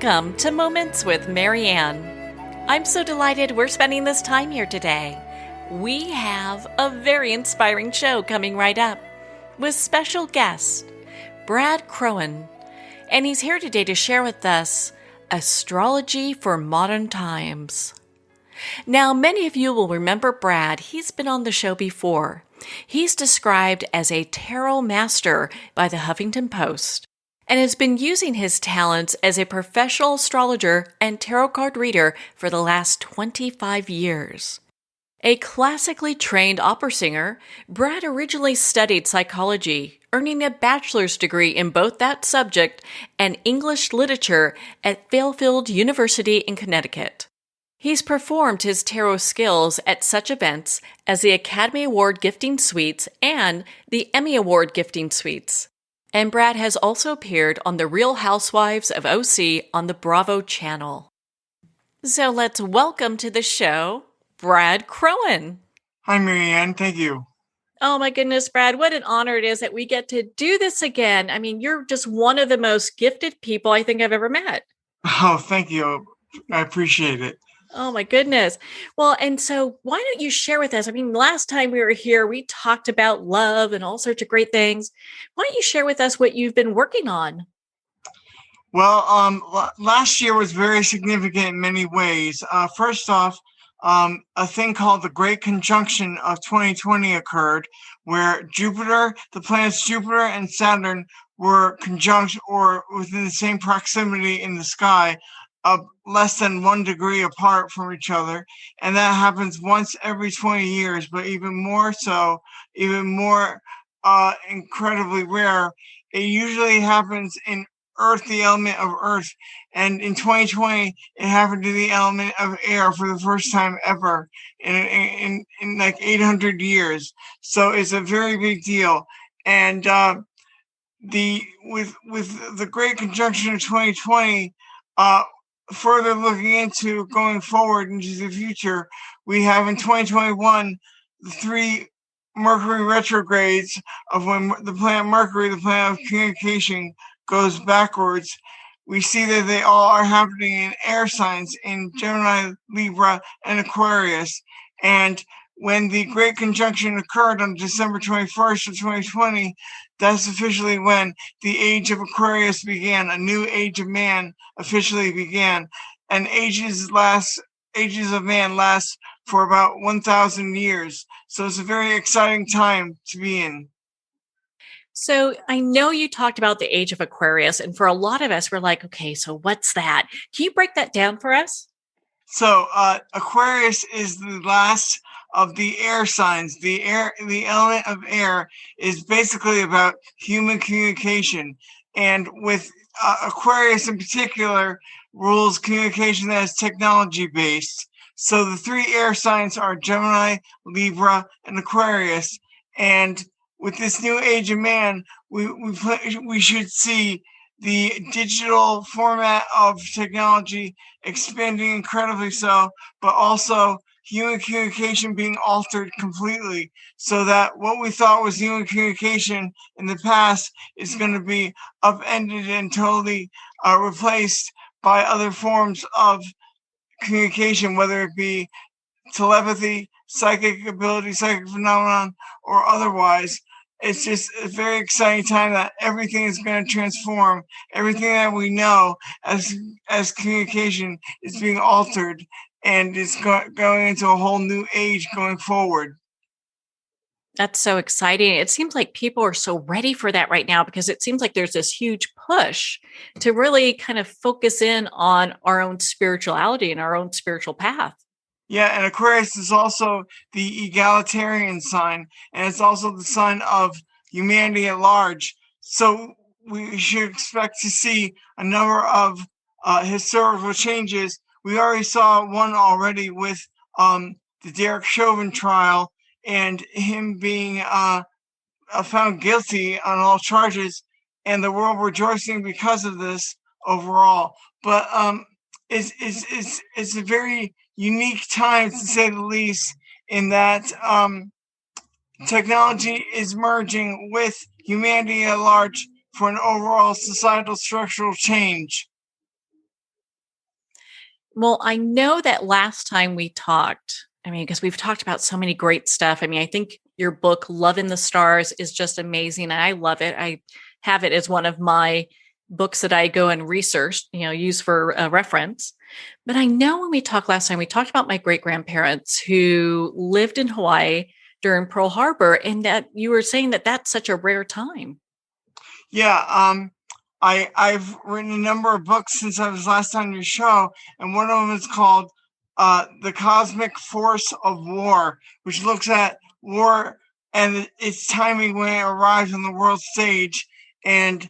Welcome to Moments with Marianne. I'm so delighted we're spending this time here today. We have a very inspiring show coming right up with special guest, Brad Kronen, and he's here today to share with us Astrology for Modern Times. Now, many of you will remember Brad. He's been on the show before. He's described as a tarot master by the Huffington Post and has been using his talents as a professional astrologer and tarot card reader for the last 25 years. A classically trained opera singer, Brad originally studied psychology, earning a bachelor's degree in both that subject and English literature at Fairfield University in Connecticut. He's performed his tarot skills at such events as the Academy Award Gifting Suites and the Emmy Award Gifting Suites. And Brad has also appeared on The Real Housewives of OC on the Bravo channel. So let's welcome to the show, Brad Kronen. Hi, Marianne. Thank you. Oh my goodness, Brad, what an honor it is that we get to do this again. I mean, you're just one of the most gifted people I think I've ever met. Oh, thank you. I appreciate it. Oh my goodness. Well, and so why don't you share with us? I mean, last time we were here, we talked about love and all sorts of great things. Why don't you share with us what you've been working on? Well, last year was very significant in many ways. First off, a thing called the Great Conjunction of 2020 occurred, where the planets Jupiter and Saturn were conjunct or within the same proximity in the sky, less than 1 degree apart from each other. And that happens once every 20 years, but even more incredibly rare. It usually happens in Earth, the element of Earth. And in 2020, it happened to the element of air for the first time ever in like 800 years. So it's a very big deal. And with the Great Conjunction of 2020, further looking into going forward into the future, we have in 2021 the 3 Mercury retrogrades of when the planet Mercury, the planet of communication, goes backwards. We see that they all are happening in air signs in Gemini, Libra, and Aquarius. And when the Great Conjunction occurred on December 21st of 2020, that's officially when the age of Aquarius began. A new age of man officially began. And ages of man last for about 1,000 years. So it's a very exciting time to be in. So I know you talked about the age of Aquarius, and for a lot of us, we're like, okay, so what's that? Can you break that down for us? So Aquarius is the last of the air signs. The element of air is basically about human communication. And with Aquarius in particular, rules communication that is technology based. So the 3 air signs are Gemini, Libra, and Aquarius. And with this new age of man, we should see the digital format of technology expanding incredibly so, but also human communication being altered completely, so that what we thought was human communication in the past is going to be upended and totally replaced by other forms of communication, whether it be telepathy, psychic ability, psychic phenomenon, or otherwise. It's just a very exciting time that everything is going to transform. Everything that we know as communication is being altered, and it's going into a whole new age going forward. That's so exciting. It seems like people are so ready for that right now because it seems like there's this huge push to really kind of focus in on our own spirituality and our own spiritual path. Yeah, and Aquarius is also the egalitarian sign, and it's also the sign of humanity at large. So we should expect to see a number of historical changes. We already saw one already with the Derek Chauvin trial and him being found guilty on all charges, and the world rejoicing because of this overall. But it's a very unique time, to say the least, in that technology is merging with humanity at large for an overall societal structural change. Well, I know that last time we talked, I mean, because we've talked about so many great stuff. I mean, I think your book, Love in the Stars, is just amazing. And I love it. I have it as one of my books that I go and research, use for reference. But I know when we talked last time, we talked about my great grandparents who lived in Hawaii during Pearl Harbor, and that you were saying that that's such a rare time. Yeah, I've written a number of books since I was last on your show, and one of them is called "The Cosmic Force of War," which looks at war and its timing when it arrives on the world stage, and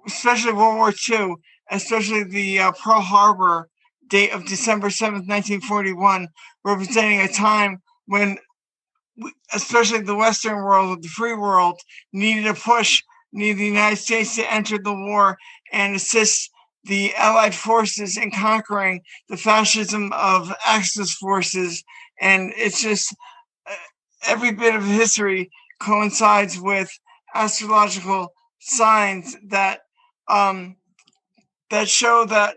especially World War II, especially the Pearl Harbor date of December 7th, 1941, representing a time when especially the Western world, the free world, needed a push, needed the United States to enter the war and assist the Allied forces in conquering the fascism of Axis forces. And it's just every bit of history coincides with astrological signs that that show that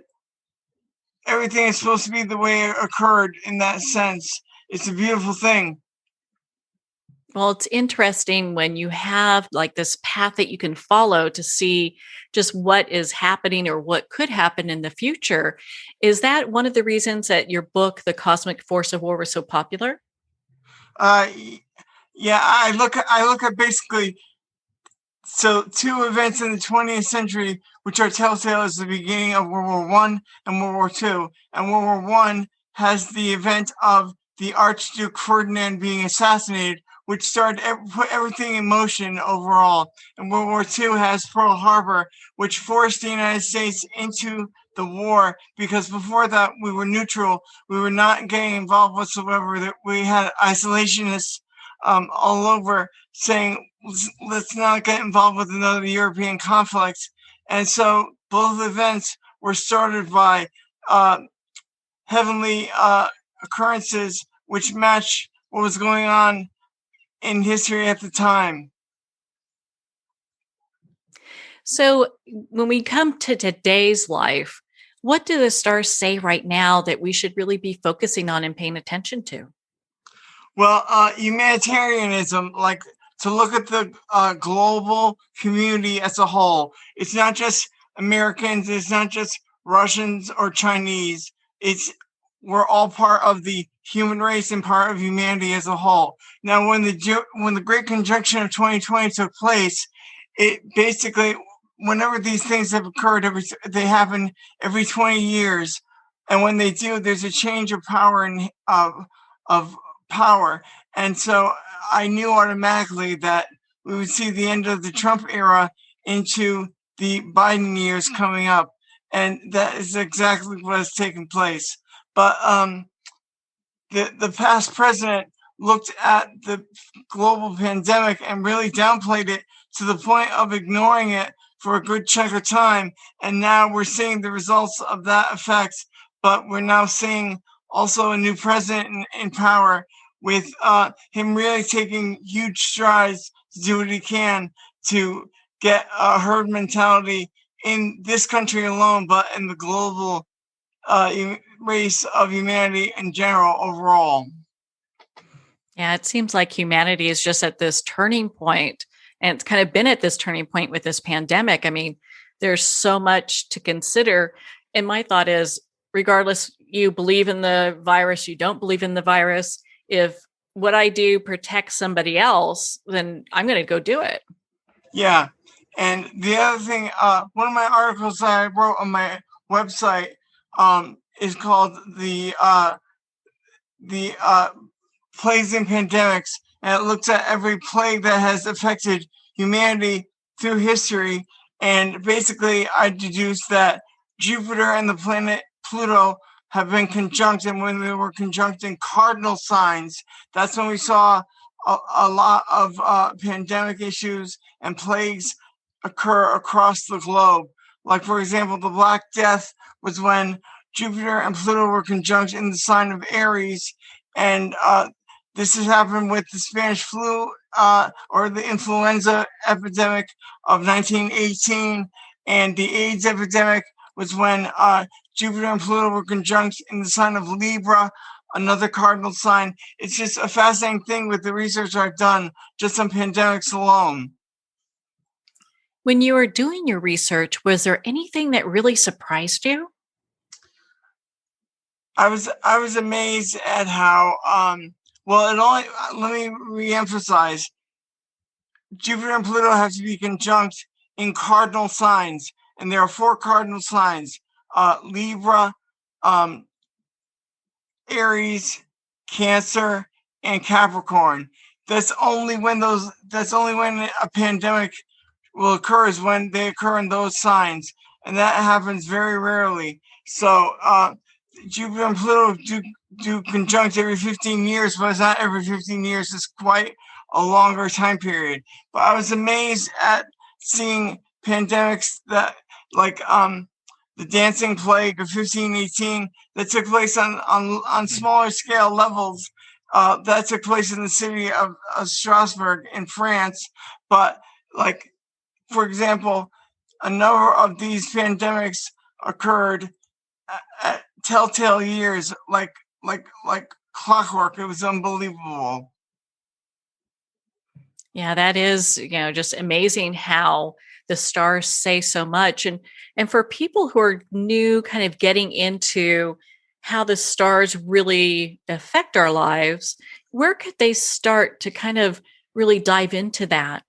everything is supposed to be the way it occurred in that sense. It's a beautiful thing. Well, it's interesting when you have like this path that you can follow to see just what is happening or what could happen in the future. Is that one of the reasons that your book, The Cosmic Force of War, was so popular? Uh, yeah, I look at basically two events in the 20th century, which are telltale as the beginning of World War One and World War Two. And World War One has the event of the Archduke Ferdinand being assassinated, which put everything in motion overall. And World War Two has Pearl Harbor, which forced the United States into the war, because before that we were neutral. We were not getting involved whatsoever. That we had isolationists all over saying, let's not get involved with another European conflict. And so both events were started by heavenly occurrences which match what was going on in history at the time. So, when we come to today's life, what do the stars say right now that we should really be focusing on and paying attention to? Well, humanitarianism, like to look at the global community as a whole. It's not just Americans, it's not just Russians or Chinese. It's We're all part of the human race and part of humanity as a whole. Now, when the Great Conjunction of 2020 took place, it basically, whenever these things have occurred, they happen every 20 years, and when they do, there's a change of power and of power. And so I knew automatically that we would see the end of the Trump era into the Biden years coming up. And that is exactly what has taken place. But the past president looked at the global pandemic and really downplayed it to the point of ignoring it for a good chunk of time. And now we're seeing the results of that effect. But we're now seeing also a new president in power, with him really taking huge strides to do what he can to get a herd mentality in this country alone, but in the global race of humanity in general overall. Yeah, it seems like humanity is just at this turning point, and it's kind of been at this turning point with this pandemic. I mean, there's so much to consider. And my thought is, regardless, you believe in the virus, you don't believe in the virus, if what I do protects somebody else, then I'm going to go do it. Yeah. And the other thing, one of my articles that I wrote on my website is called the plagues and pandemics, and it looks at every plague that has affected humanity through history. And basically, I deduced that Jupiter and the planet Pluto have been conjunct, and when they were conjunct in cardinal signs, that's when we saw a lot of pandemic issues and plagues occur across the globe. Like, for example, the Black Death was when Jupiter and Pluto were conjunct in the sign of Aries, and this has happened with the Spanish flu or the influenza epidemic of 1918, and the AIDS epidemic was when Jupiter and Pluto were conjunct in the sign of Libra, another cardinal sign. It's just a fascinating thing with the research I've done just on pandemics alone. When you were doing your research, was there anything that really surprised you? I was amazed at how well it only let me reemphasize Jupiter and Pluto have to be conjunct in cardinal signs, and there are 4 cardinal signs: Libra, Aries, Cancer, and Capricorn. That's only when a pandemic will occur, is when they occur in those signs, and that happens very rarely. So Jupiter and Pluto do conjunct every 15 years, but it's not every 15 years. It's quite a longer time period. But I was amazed at seeing pandemics that, like the dancing plague of 1518, that took place on smaller scale levels. That took place in the city of Strasbourg in France. But, like, for example, a number of these pandemics occurred at telltale years, like clockwork. It was unbelievable. Yeah, that is, just amazing how the stars say so much. And for people who are new, kind of getting into how the stars really affect our lives, where could they start to kind of really dive into that?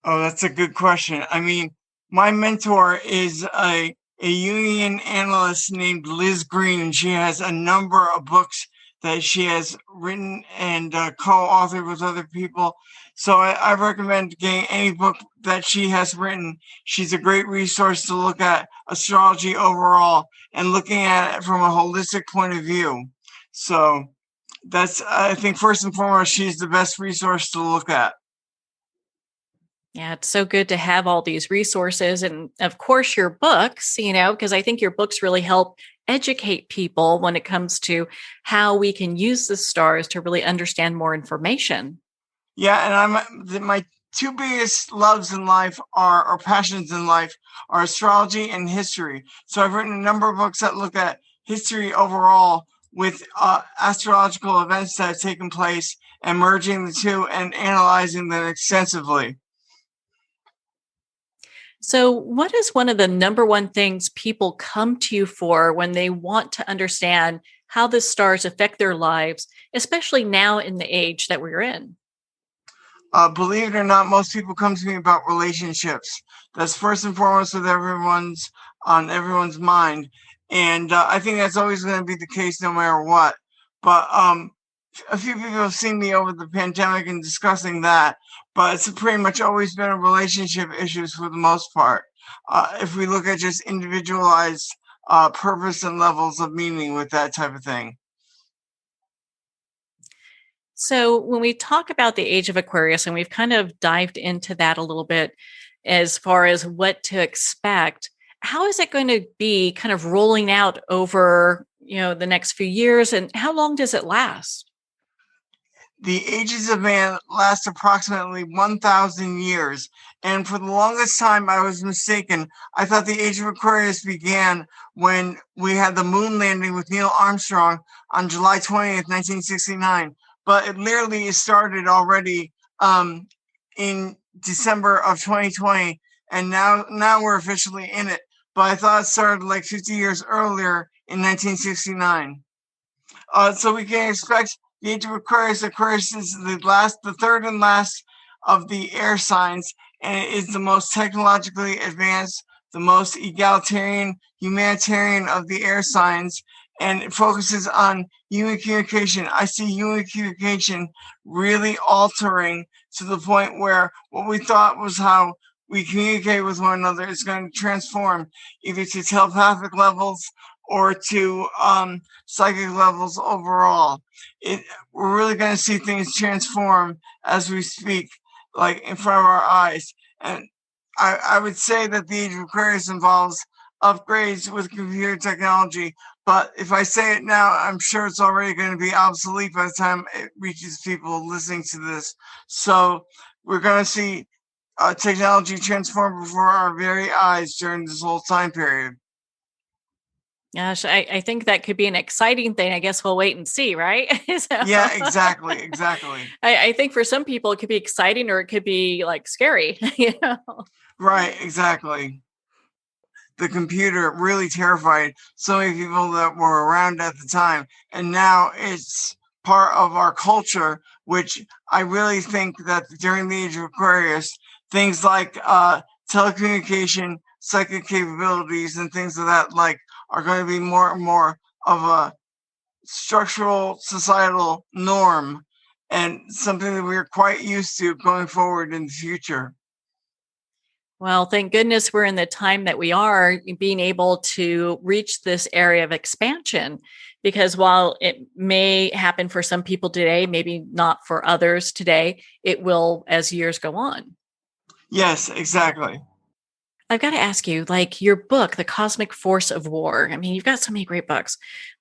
Oh, that's a good question. I mean, my mentor is a Jungian analyst named Liz Green, and she has a number of books that she has written and co-authored with other people. So I recommend getting any book that she has written. She's a great resource to look at astrology overall and looking at it from a holistic point of view. So that's, I think, first and foremost, she's the best resource to look at. Yeah, it's so good to have all these resources. And of course, your books, because I think your books really help educate people when it comes to how we can use the stars to really understand more information. Yeah, and my 2 biggest loves in life are, or passions in life, are astrology and history. So I've written a number of books that look at history overall with astrological events that have taken place, and merging the two and analyzing them extensively. So, what is one of the number one things people come to you for when they want to understand how the stars affect their lives, especially now in the age that we're in? Believe it or not, most people come to me about relationships. That's first and foremost with on everyone's mind, and I think that's always going to be the case no matter what. But a few people have seen me over the pandemic and discussing that, but it's pretty much always been a relationship issues for the most part. If we look at just individualized purpose and levels of meaning with that type of thing. So, when we talk about the age of Aquarius, and we've kind of dived into that a little bit as far as what to expect, how is it going to be kind of rolling out over, the next few years, and how long does it last? The ages of man last approximately 1,000 years. And for the longest time, I was mistaken. I thought the age of Aquarius began when we had the moon landing with Neil Armstrong on July 20th, 1969. But it literally started already in December of 2020. And now we're officially in it. But I thought it started like 50 years earlier in 1969. So we can expect the age of Aquarius. Aquarius is the third and last of the air signs, and it is the most technologically advanced, the most egalitarian, humanitarian of the air signs, and it focuses on human communication. I see human communication really altering to the point where what we thought was how we communicate with one another is going to transform either to telepathic levels or to psychic levels overall. We're really going to see things transform as we speak, like in front of our eyes. And I would say that the age of Aquarius involves upgrades with computer technology. But if I say it now, I'm sure it's already going to be obsolete by the time it reaches people listening to this. So we're going to see technology transformed before our very eyes during this whole time period. Gosh, I think that could be an exciting thing. I guess we'll wait and see, right? Yeah, exactly, exactly. I think for some people it could be exciting or it could be like scary, Right, exactly. The computer really terrified so many people that were around at the time. And now it's part of our culture, which I really think that during the age of Aquarius, things like telecommunication, psychic capabilities, and things of that like are going to be more and more of a structural societal norm and something that we're quite used to going forward in the future. Well, thank goodness we're in the time that we are being able to reach this area of expansion. Because while it may happen for some people today, maybe not for others today, it will as years go on. Yes, exactly. I've got to ask you, like your book, The Cosmic Force of War. I mean, you've got so many great books.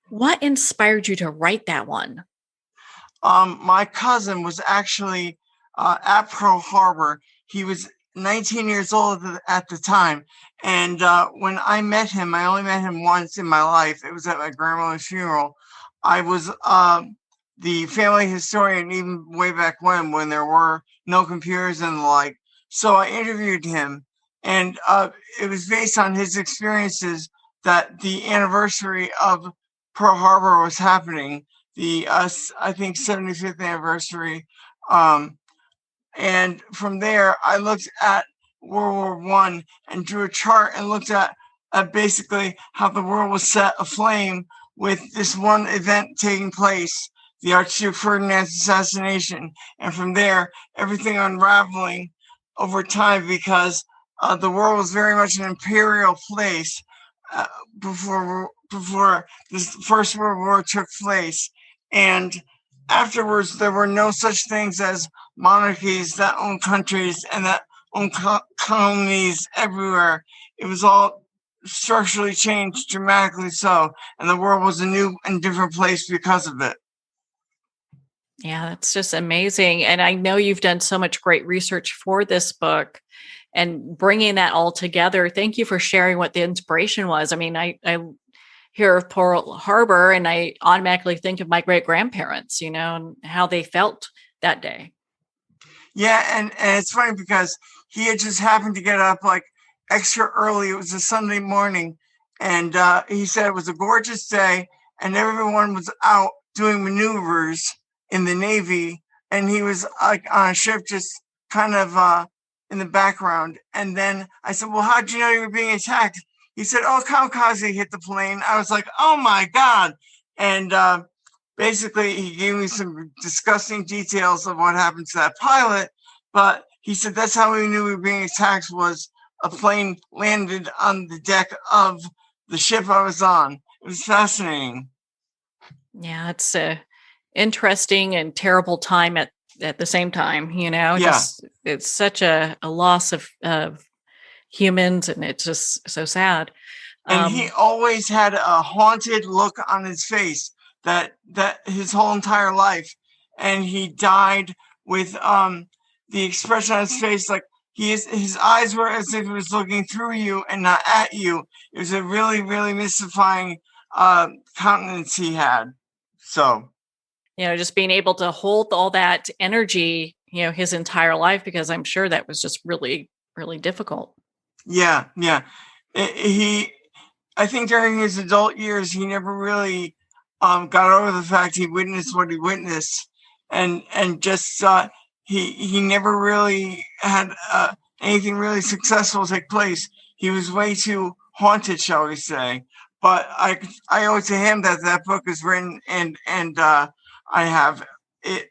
What inspired you to write that one? My cousin was actually at Pearl Harbor. He was 19 years old at the time. And when I met him, I only met him once in my life. It was at my grandmother's funeral. I was the family historian even way back when there were no computers and the like. So I interviewed him, and it was based on his experiences that the anniversary of Pearl Harbor was happening, the I think 75th anniversary. Um, and from there, I looked at World War One and drew a chart and looked at basically how the world was set aflame with this one event taking place, the Archduke Ferdinand's assassination, and from there, everything unraveling over time because the world was very much an imperial place uh, before this First World War took place, and afterwards there were no such things as monarchies that owned countries and that owned colonies everywhere. It was all structurally changed dramatically so, and the world was a new and different place because of it. Yeah, that's just amazing. And I know you've done so much great research for this book and bringing that all together. Thank you for sharing what the inspiration was. I mean, I hear of Pearl Harbor and I automatically think of my great grandparents, and how they felt that day. Yeah, and it's funny because he had just happened to get up like extra early. It was a Sunday morning, and he said it was a gorgeous day, and everyone was out doing maneuvers in the Navy, and he was like on a ship, just kind of in the background. And then I said, "Well, how did you know you were being attacked?" He said, "Oh, kamikaze hit the plane." I was like, "Oh my god!" And basically he gave me some disgusting details of what happened to that pilot, but he said that's how we knew we were being attacked was a plane landed on the deck of the ship I was on. It was fascinating. Yeah, it's a interesting and terrible time at the same time, Yeah. just it's such a loss of humans and it's just so sad. And he always had a haunted look on his face that his whole entire life, and he died with the expression on his face like his eyes were as if he was looking through you and not at you. It was a really really mystifying countenance he had. So just being able to hold all that energy, his entire life, because I'm sure that was just really, really difficult. yeah, yeah. He I think during his adult years, he never really got over the fact he witnessed what he witnessed, and just he never really had anything really successful take place. He was way too haunted, shall we say? But I owe it to him that that book is written, and I have it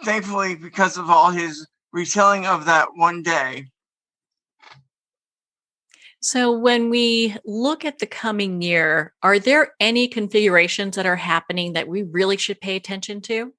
thankfully because of all his retelling of that one day. So, when we look at the coming year, are there any configurations that are happening that we really should pay attention to?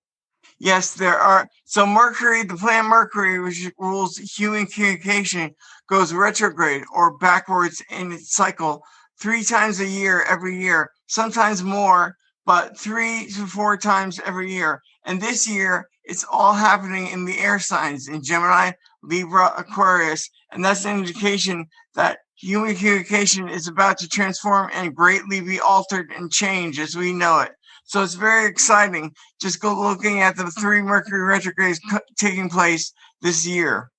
Yes, there are. So Mercury, the planet Mercury, which rules human communication, goes retrograde or backwards in its cycle 3 times a year every year, sometimes more, but 3 to 4 times every year. And this year, it's all happening in the air signs in Gemini, Libra, Aquarius, and that's an indication that human communication is about to transform and greatly be altered and change as we know it. So it's very exciting. Just go looking at the 3 Mercury retrogrades taking place this year.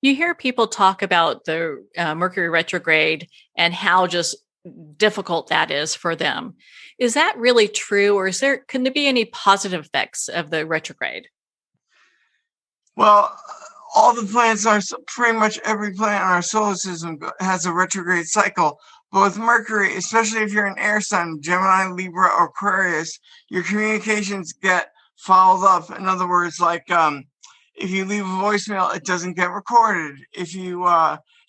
You hear people talk about the Mercury retrograde and how just difficult that is for them. Is that really true, or can there be any positive effects of the retrograde? Well, all the planets are pretty much every planet in our solar system has a retrograde cycle. But with Mercury, especially if you're an air sign, Gemini, Libra, or Aquarius, your communications get followed up. In other words, like if you leave a voicemail, it doesn't get recorded. If you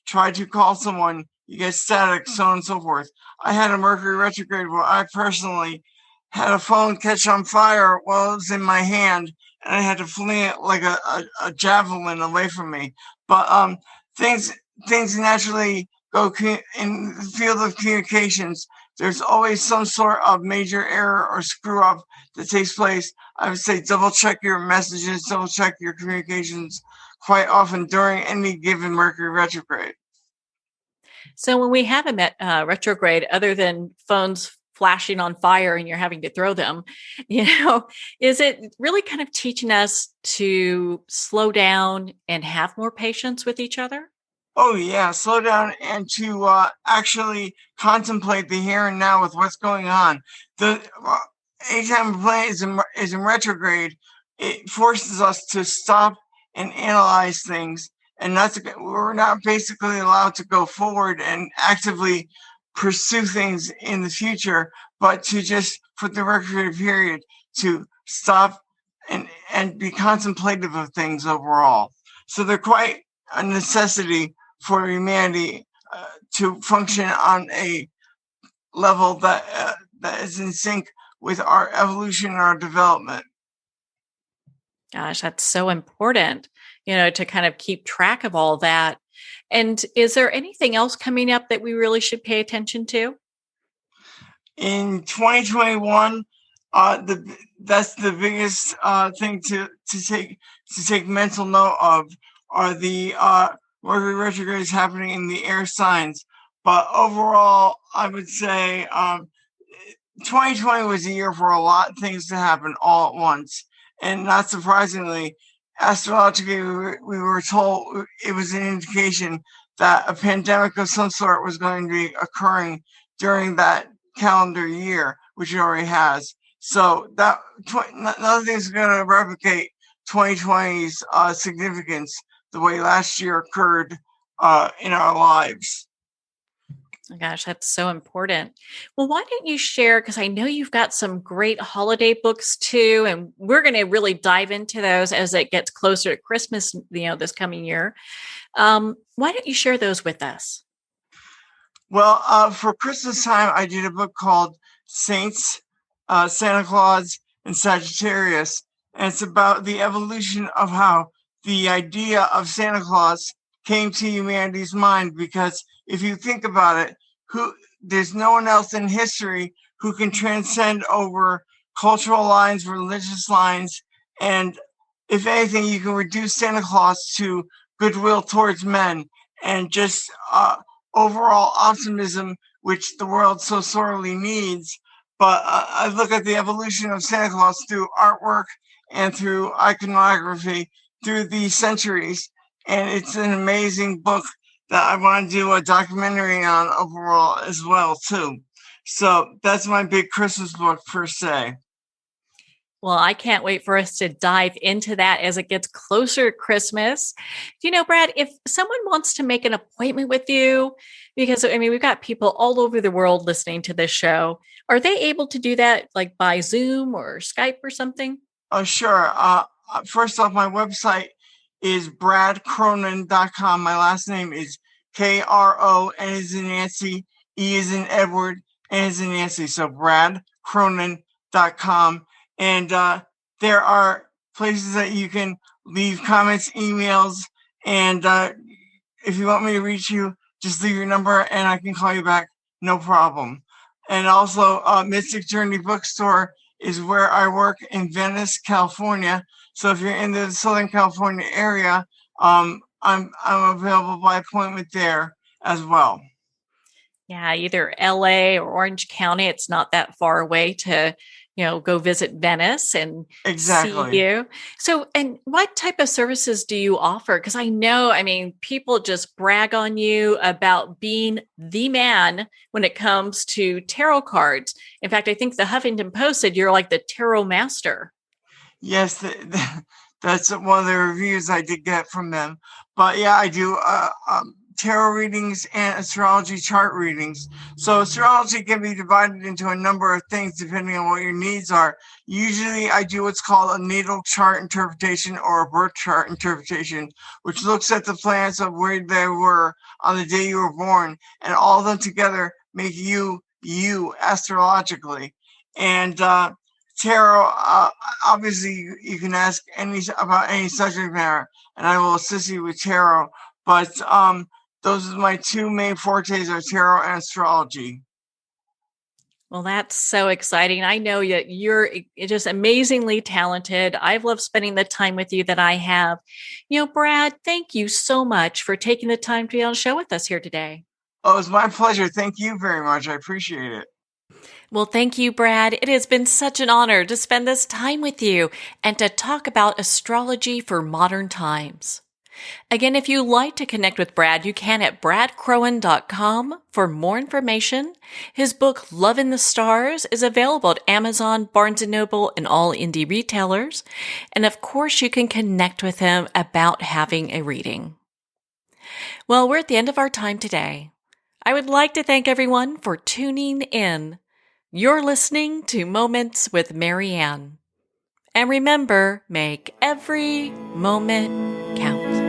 try to call someone, you get static, so on and so forth. I had a Mercury retrograde where I personally had a phone catch on fire while it was in my hand, and I had to fling it like a javelin away from me. But things naturally go in the field of communications. There's always some sort of major error or screw up that takes place. I would say double check your messages, double check your communications quite often during any given Mercury retrograde. So when we have a retrograde, other than phones flashing on fire and you're having to throw them, is it really kind of teaching us to slow down and have more patience with each other? Oh yeah, slow down and to actually contemplate the here and now with what's going on. The anytime a planet is in retrograde, it forces us to stop and analyze things, and we're not basically allowed to go forward and actively pursue things in the future, but to just for the retrograde period to stop and be contemplative of things overall. So they're quite a necessity for humanity to function on a level that is in sync with our evolution and our development. Gosh, that's so important, to kind of keep track of all that. And is there anything else coming up that we really should pay attention to? In 2021, that's the biggest thing to take mental note of are the Mercury retrogrades happening in the air signs. But overall, I would say 2020 was a year for a lot of things to happen all at once. And not surprisingly, astrologically, we were told it was an indication that a pandemic of some sort was going to be occurring during that calendar year, which it already has. So that nothing's going to replicate 2020's significance the way last year occurred in our lives. Oh gosh, that's so important. Well, why don't you share? Because I know you've got some great holiday books too, and we're going to really dive into those as it gets closer to Christmas, this coming year. Why don't you share those with us? Well, for Christmas time, I did a book called Saints, Santa Claus, and Sagittarius. And it's about the evolution of how the idea of Santa Claus came to humanity's mind. Because if you think about it, there's no one else in history who can transcend over cultural lines, religious lines. And if anything, you can reduce Santa Claus to goodwill towards men and just overall optimism, which the world so sorely needs. But I look at the evolution of Santa Claus through artwork and through iconography through the centuries. And it's an amazing book that I want to do a documentary on overall as well, too. So that's my big Christmas book per se. Well, I can't wait for us to dive into that as it gets closer to Christmas. Brad, if someone wants to make an appointment with you, because we've got people all over the world listening to this show, are they able to do that like by Zoom or Skype or something? Oh, sure. First off, my website is bradkronen.com. My last name is K-R-O, N as in Nancy, E as in Edward, N as in Nancy. So bradkronen.com. And there are places that you can leave comments, emails, and if you want me to reach you, just leave your number and I can call you back, no problem. And also, Mystic Journey Bookstore is where I work in Venice, California. So if you're in the Southern California area, I'm available by appointment there as well. Yeah, either LA or Orange County. It's not that far away to, go visit Venice and see Exactly. you. So, and what type of services do you offer? Because people just brag on you about being the man when it comes to tarot cards. In fact, I think the Huffington Post said you're like the tarot master. Yes, that's one of the reviews I did get from them. But yeah, I do tarot readings and astrology chart readings. So astrology can be divided into a number of things depending on what your needs are. Usually I do what's called a natal chart interpretation or a birth chart interpretation, which looks at the planets of where they were on the day you were born, and all of them together make you astrologically. And tarot, obviously you can ask about any subject matter and I will assist you with tarot, but those are my two main fortes are tarot and astrology. Well, that's so exciting. I know that you're just amazingly talented. I've loved spending the time with you that I have. Brad, thank you so much for taking the time to be on the show with us here today. Oh, it's my pleasure. Thank you very much. I appreciate it. Well, thank you, Brad. It has been such an honor to spend this time with you and to talk about astrology for modern times. Again, if you'd like to connect with Brad, you can at bradkronen.com for more information. His book, Love in the Stars, is available at Amazon, Barnes & Noble, and all indie retailers. And of course, you can connect with him about having a reading. Well, we're at the end of our time today. I would like to thank everyone for tuning in. You're listening to Moments with Marianne. And remember, make every moment count.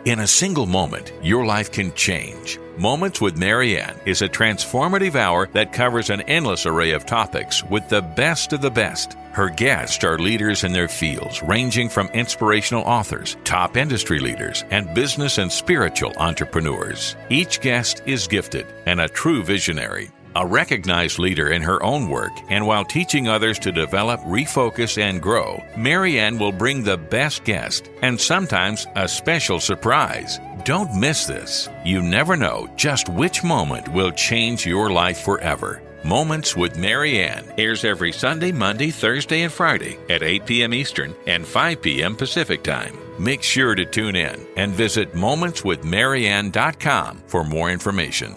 In a single moment, your life can change. Moments with Marianne is a transformative hour that covers an endless array of topics with the best of the best. Her guests are leaders in their fields, ranging from inspirational authors, top industry leaders, and business and spiritual entrepreneurs. Each guest is gifted and a true visionary. A recognized leader in her own work, and while teaching others to develop, refocus, and grow, Marianne will bring the best guest and sometimes a special surprise. Don't miss this. You never know just which moment will change your life forever. Moments with Marianne airs every Sunday, Monday, Thursday, and Friday at 8 p.m. Eastern and 5 p.m. Pacific Time. Make sure to tune in and visit momentswithmarianne.com for more information.